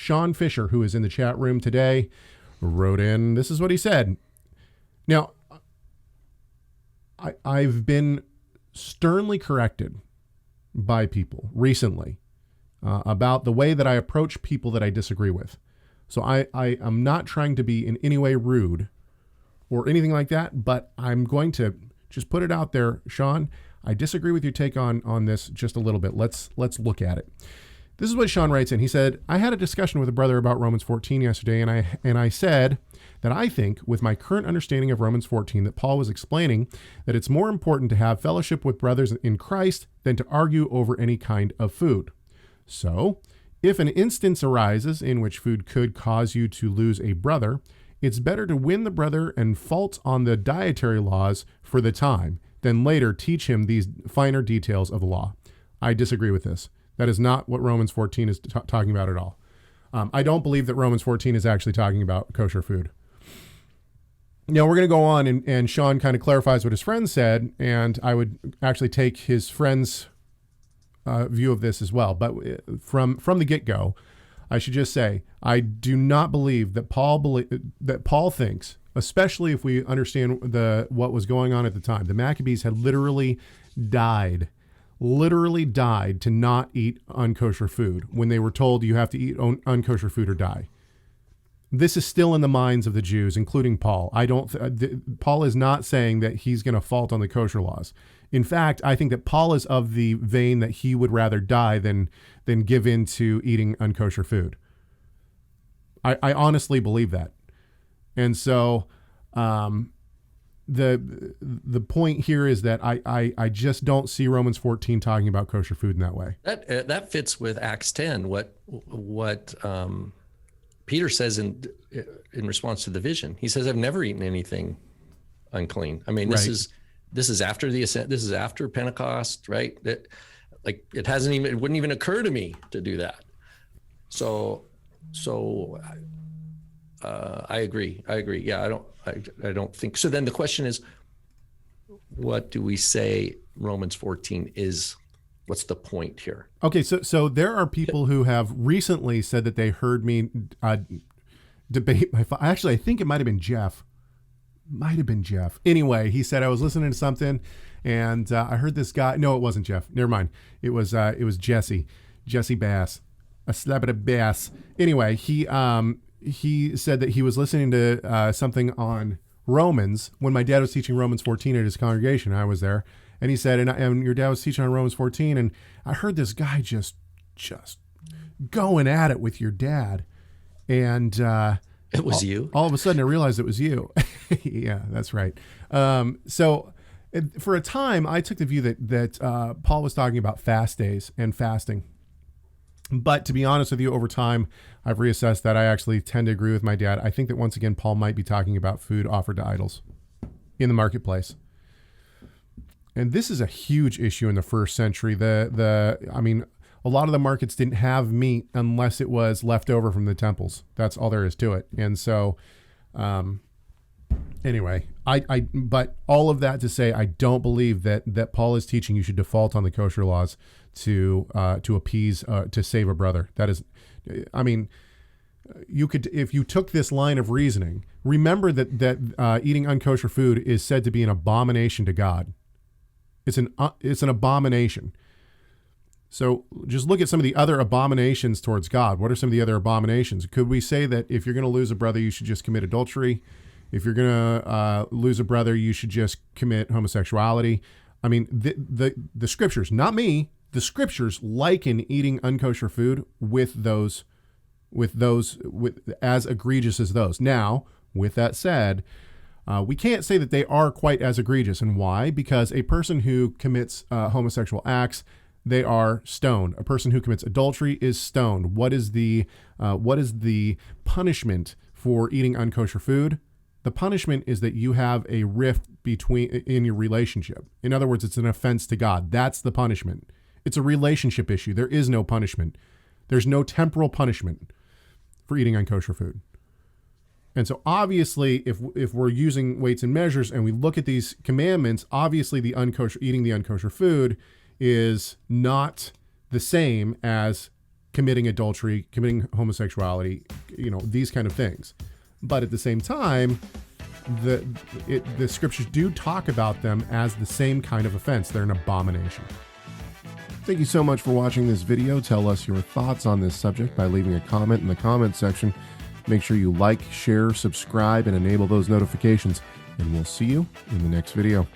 Sean Fisher, who is in the chat room today, wrote in, this is what he said. Now, I've been sternly corrected by people recently about the way that I approach people that I disagree with. So I am not trying to be in any way rude or anything like that, but I'm going to just put it out there, Sean. I disagree with your take on this just a little bit. Let's look at it. This is what Sean writes in. He said, I had a discussion with a brother about Romans 14 yesterday, and I said that I think, with my current understanding of Romans 14, that Paul was explaining that it's more important to have fellowship with brothers in Christ than to argue over any kind of food. So, if an instance arises in which food could cause you to lose a brother, it's better to win the brother and fault on the dietary laws for the time, than later teach him these finer details of the law. I disagree with this. That is not what Romans 14 is talking about at all. I don't believe that Romans 14 is actually talking about kosher food. Now, we're going to go on, and Sean kind of clarifies what his friend said, and I would actually take his friend's view of this as well. But from the get-go, I should just say, I do not believe that Paul thinks, especially if we understand what was going on at the time. The Maccabees had literally died to not eat unkosher food when they were told you have to eat unkosher food or die. This is still in the minds of the Jews, including Paul. Paul is not saying that he's going to fault on the kosher laws. In fact, I think that Paul is of the vein that he would rather die than give in to eating unkosher food. I honestly believe that. And so the point here is that I just don't see Romans 14 talking about kosher food in that way. That fits with Acts 10. What Peter says in response to the vision. He says, "I've never eaten anything unclean." I mean, this is after the ascent. This is after Pentecost, right? It wouldn't even occur to me to do that. So I agree. Yeah, I don't think so. Then the question is, what do we say Romans 14 is? What's the point here? Okay, so there are people who have recently said that they heard me debate my father. Actually, I think it might have been Jeff. Anyway, he said I was listening to something, and I heard this guy. No, it wasn't Jeff. Never mind. It was Jesse Bass, a slap at a bass. Anyway, he said that he was listening to something on Romans when my dad was teaching Romans 14 at his congregation. I was there. And he said, and your dad was teaching on Romans 14, and I heard this guy just going at it with your dad. And it was you? All of a sudden, I realized it was you. Yeah, that's right. So for a time, I took the view that Paul was talking about fast days and fasting. But to be honest with you, over time, I've reassessed that. I actually tend to agree with my dad. I think that once again, Paul might be talking about food offered to idols in the marketplace. And this is a huge issue in the first century. A lot of the markets didn't have meat unless it was left over from the temples. That's all there is to it. And so, anyway, but all of that to say, I don't believe that Paul is teaching you should default on the kosher laws to appease, to save a brother. That is, you could, if you took this line of reasoning, remember that eating unkosher food is said to be an abomination to God. It's an abomination. So just look at some of the other abominations towards God. What are some of the other abominations? Could we say that if you're going to lose a brother, you should just commit adultery? If you're going to lose a brother, you should just commit homosexuality? I mean, the scriptures, not me, the scriptures liken eating unkosher food with as egregious as those. Now, with that said, we can't say that they are quite as egregious. And why? Because a person who commits homosexual acts, they are stoned. A person who commits adultery is stoned. What is the punishment for eating unkosher food? The punishment is that you have a rift in your relationship. In other words, it's an offense to God. That's the punishment. It's a relationship issue. There is no punishment. There's no temporal punishment for eating unkosher food. And so obviously, if we're using weights and measures and we look at these commandments, obviously eating the unkosher food is not the same as committing adultery, committing homosexuality, these kind of things. But at the same time, the scriptures do talk about them as the same kind of offense. They're an abomination. Thank you so much for watching this video. Tell us your thoughts on this subject by leaving a comment in the comment section. Make sure you like, share, subscribe, and enable those notifications. And we'll see you in the next video.